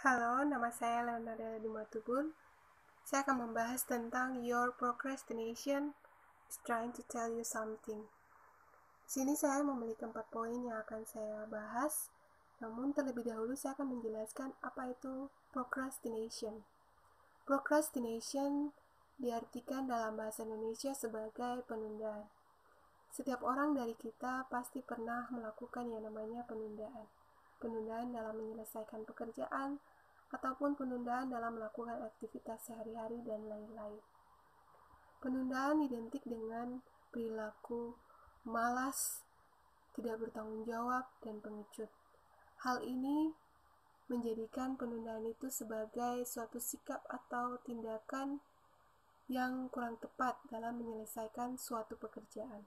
Halo, nama saya Leonardo Dumatubun. Saya akan membahas tentang Your Procrastination is Trying to Tell You Something. Di sini saya memiliki 4 poin yang akan saya bahas. Namun terlebih dahulu saya akan menjelaskan apa itu procrastination. Procrastination diartikan dalam bahasa Indonesia sebagai penundaan. Setiap orang dari kita pasti pernah melakukan yang namanya penundaan. Penundaan dalam menyelesaikan pekerjaan, ataupun penundaan dalam melakukan aktivitas sehari-hari dan lain-lain. Penundaan identik dengan perilaku malas, tidak bertanggung jawab, dan pengecut. Hal ini menjadikan penundaan itu sebagai suatu sikap atau tindakan yang kurang tepat dalam menyelesaikan suatu pekerjaan.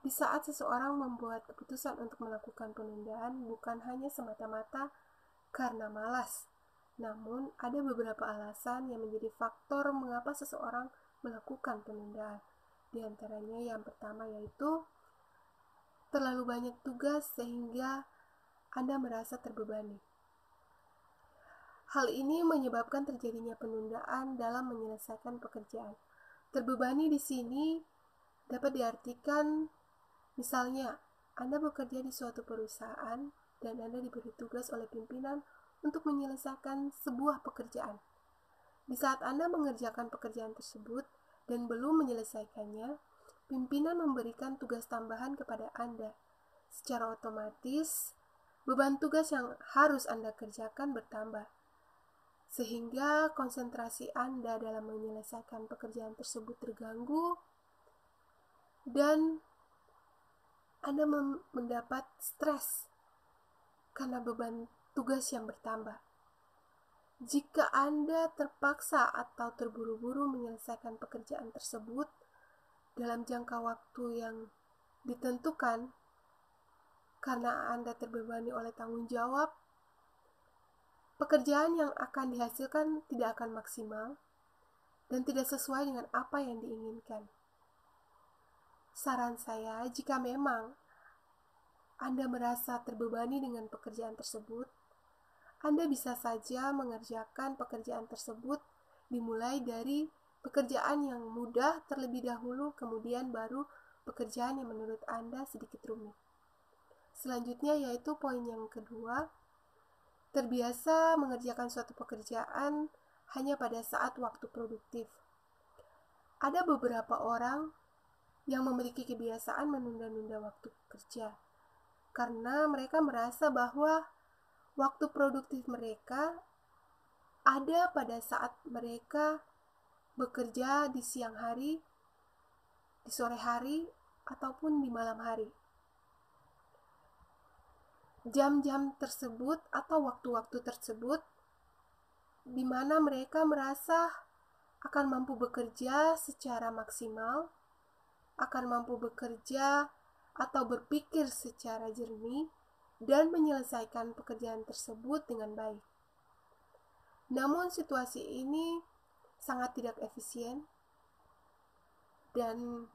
Di saat seseorang membuat keputusan untuk melakukan penundaan, bukan hanya semata-mata karena malas, namun ada beberapa alasan yang menjadi faktor mengapa seseorang melakukan penundaan. Di antaranya yang pertama yaitu terlalu banyak tugas sehingga Anda merasa terbebani. Hal ini menyebabkan terjadinya penundaan dalam menyelesaikan pekerjaan. Terbebani di sini dapat diartikan misalnya Anda bekerja di suatu perusahaan dan Anda diberi tugas oleh pimpinan untuk menyelesaikan sebuah pekerjaan. Di saat Anda mengerjakan pekerjaan tersebut dan belum menyelesaikannya, pimpinan memberikan tugas tambahan kepada Anda. Secara otomatis, beban tugas yang harus Anda kerjakan bertambah, sehingga konsentrasi Anda dalam menyelesaikan pekerjaan tersebut terganggu dan Anda mendapat stres karena beban tugas yang bertambah. Jika Anda terpaksa atau terburu-buru menyelesaikan pekerjaan tersebut dalam jangka waktu yang ditentukan karena Anda terbebani oleh tanggung jawab, pekerjaan yang akan dihasilkan tidak akan maksimal dan tidak sesuai dengan apa yang diinginkan. Saran saya, jika memang Anda merasa terbebani dengan pekerjaan tersebut, Anda bisa saja mengerjakan pekerjaan tersebut dimulai dari pekerjaan yang mudah terlebih dahulu, kemudian baru pekerjaan yang menurut Anda sedikit rumit. Selanjutnya yaitu poin yang kedua, terbiasa mengerjakan suatu pekerjaan hanya pada saat waktu produktif. Ada beberapa orang yang memiliki kebiasaan menunda-nunda waktu kerja, karena mereka merasa bahwa waktu produktif mereka ada pada saat mereka bekerja di siang hari, di sore hari, ataupun di malam hari. Jam-jam tersebut atau waktu-waktu tersebut di mana mereka merasa akan mampu bekerja secara maksimal, akan mampu bekerja atau berpikir secara jernih dan menyelesaikan pekerjaan tersebut dengan baik. Namun situasi ini sangat tidak efisien dan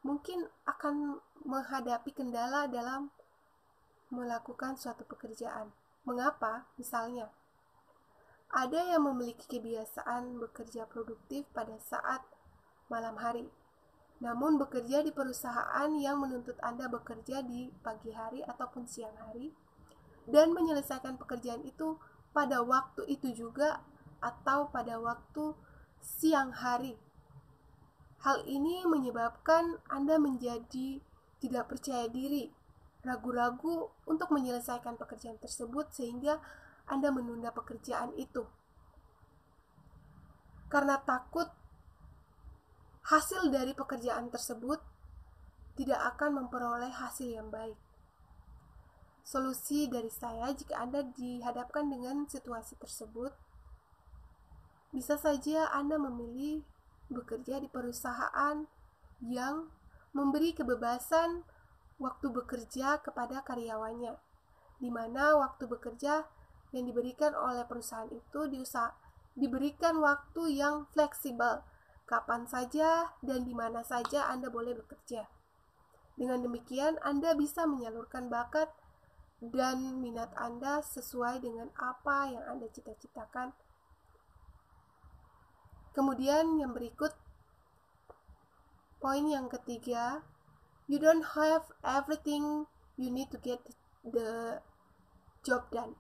mungkin akan menghadapi kendala dalam melakukan suatu pekerjaan. Mengapa? Misalnya, ada yang memiliki kebiasaan bekerja produktif pada saat malam hari, namun bekerja di perusahaan yang menuntut Anda bekerja di pagi hari ataupun siang hari, dan menyelesaikan pekerjaan itu pada waktu itu juga atau pada waktu siang hari. Hal ini menyebabkan Anda menjadi tidak percaya diri, ragu-ragu untuk menyelesaikan pekerjaan tersebut sehingga Anda menunda pekerjaan itu. Karena takut hasil dari pekerjaan tersebut tidak akan memperoleh hasil yang baik. Solusi dari saya jika Anda dihadapkan dengan situasi tersebut, bisa saja Anda memilih bekerja di perusahaan yang memberi kebebasan waktu bekerja kepada karyawannya, di mana waktu bekerja yang diberikan oleh perusahaan itu diberikan waktu yang fleksibel, kapan saja dan di mana saja Anda boleh bekerja. Dengan demikian, Anda bisa menyalurkan bakat dan minat Anda sesuai dengan apa yang Anda cita-citakan. Kemudian yang berikut, poin yang ketiga, you don't have everything you need to get the job done.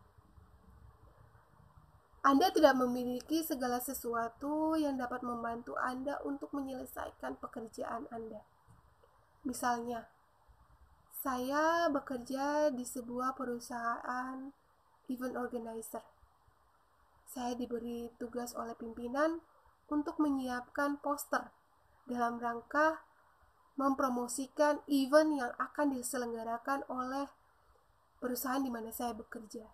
Anda tidak memiliki segala sesuatu yang dapat membantu Anda untuk menyelesaikan pekerjaan Anda. Misalnya, saya bekerja di sebuah perusahaan event organizer. Saya diberi tugas oleh pimpinan untuk menyiapkan poster dalam rangka mempromosikan event yang akan diselenggarakan oleh perusahaan di mana saya bekerja.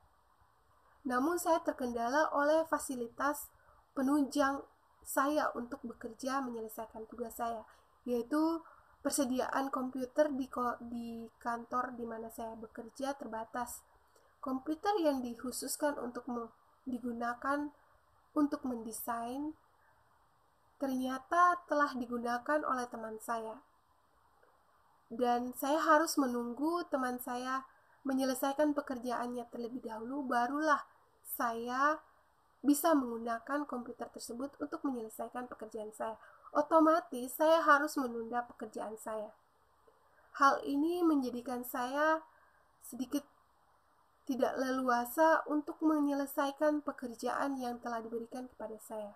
Namun saya terkendala oleh fasilitas penunjang saya untuk bekerja menyelesaikan tugas saya, yaitu persediaan komputer di kantor di mana saya bekerja terbatas. Komputer yang dikhususkan untuk digunakan untuk mendesain ternyata telah digunakan oleh teman saya. Dan saya harus menunggu teman saya menyelesaikan pekerjaannya terlebih dahulu, barulah saya bisa menggunakan komputer tersebut untuk menyelesaikan pekerjaan saya. Otomatis saya harus menunda pekerjaan saya. Hal ini menjadikan saya sedikit tidak leluasa untuk menyelesaikan pekerjaan yang telah diberikan kepada saya.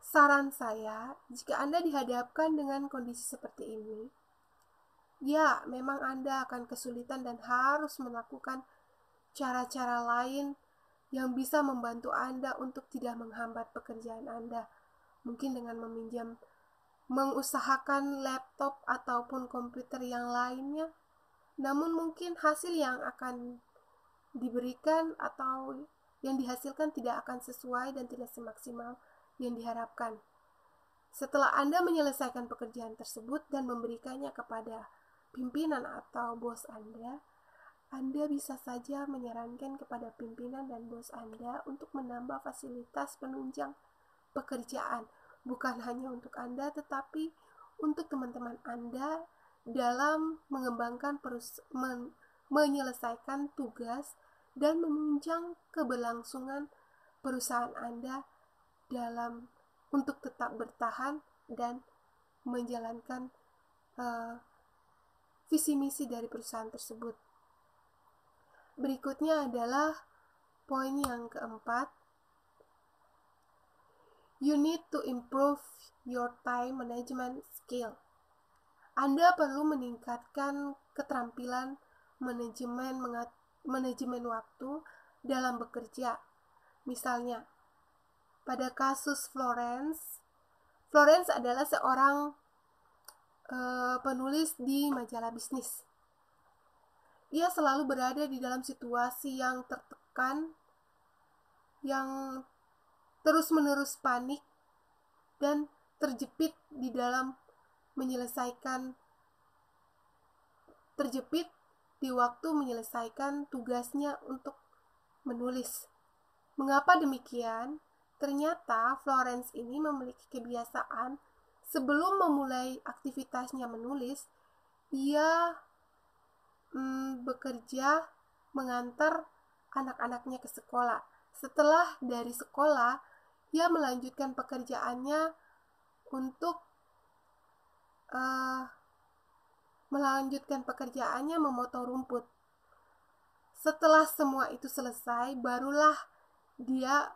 Saran saya, jika Anda dihadapkan dengan kondisi seperti ini, ya, memang Anda akan kesulitan dan harus melakukan cara-cara lain yang bisa membantu Anda untuk tidak menghambat pekerjaan Anda. Mungkin dengan mengusahakan laptop ataupun komputer yang lainnya. Namun mungkin hasil yang akan diberikan atau yang dihasilkan tidak akan sesuai dan tidak semaksimal yang diharapkan. Setelah Anda menyelesaikan pekerjaan tersebut dan memberikannya kepada pimpinan atau bos Anda bisa saja menyarankan kepada pimpinan dan bos Anda untuk menambah fasilitas penunjang pekerjaan, bukan hanya untuk Anda, tetapi untuk teman-teman Anda dalam mengembangkan menyelesaikan tugas dan menunjang keberlangsungan perusahaan Anda dalam untuk tetap bertahan dan menjalankan visi misi dari perusahaan tersebut. Berikutnya adalah poin yang keempat. You need to improve your time management skill. Anda perlu meningkatkan keterampilan manajemen waktu dalam bekerja. Misalnya, pada kasus Florence adalah seorang penulis di majalah bisnis. Ia selalu berada di dalam situasi yang tertekan, yang terus-menerus panik, dan terjepit di waktu menyelesaikan tugasnya untuk menulis. Mengapa demikian? Ternyata Florence ini memiliki kebiasaan sebelum memulai aktivitasnya menulis, ia bekerja mengantar anak-anaknya ke sekolah. Setelah dari sekolah, ia melanjutkan pekerjaannya untuk memotong rumput. Setelah semua itu selesai, barulah dia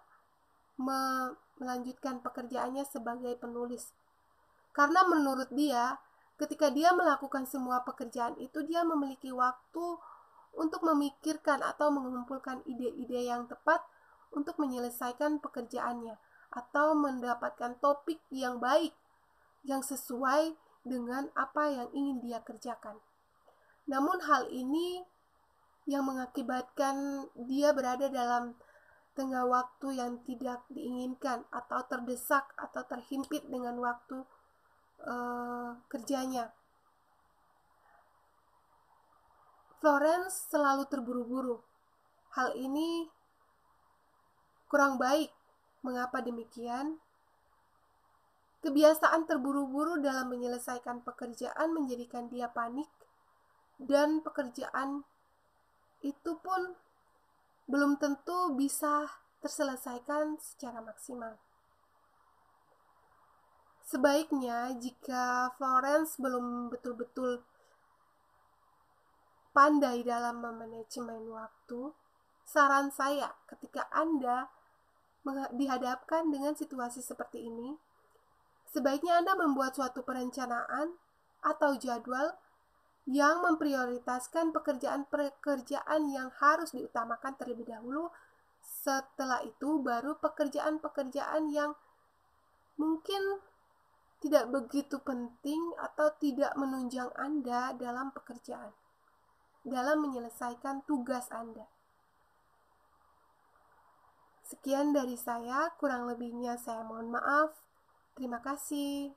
melanjutkan pekerjaannya sebagai penulis. Karena menurut dia, ketika dia melakukan semua pekerjaan itu, dia memiliki waktu untuk memikirkan atau mengumpulkan ide-ide yang tepat untuk menyelesaikan pekerjaannya atau mendapatkan topik yang baik yang sesuai dengan apa yang ingin dia kerjakan. Namun hal ini yang mengakibatkan dia berada dalam tengah waktu yang tidak diinginkan atau terdesak atau terhimpit dengan waktu kerjanya. Florence selalu terburu-buru. Hal ini kurang baik. Mengapa demikian? Kebiasaan terburu-buru dalam menyelesaikan pekerjaan menjadikan dia panik dan pekerjaan itu pun belum tentu bisa terselesaikan secara maksimal. Sebaiknya jika Florence belum betul-betul pandai dalam memanajemen waktu, saran saya ketika Anda dihadapkan dengan situasi seperti ini, sebaiknya Anda membuat suatu perencanaan atau jadwal yang memprioritaskan pekerjaan-pekerjaan yang harus diutamakan terlebih dahulu. Setelah itu baru pekerjaan-pekerjaan yang mungkin tidak begitu penting atau tidak menunjang Anda dalam pekerjaan, dalam menyelesaikan tugas Anda. Sekian dari saya, kurang lebihnya saya mohon maaf. Terima kasih.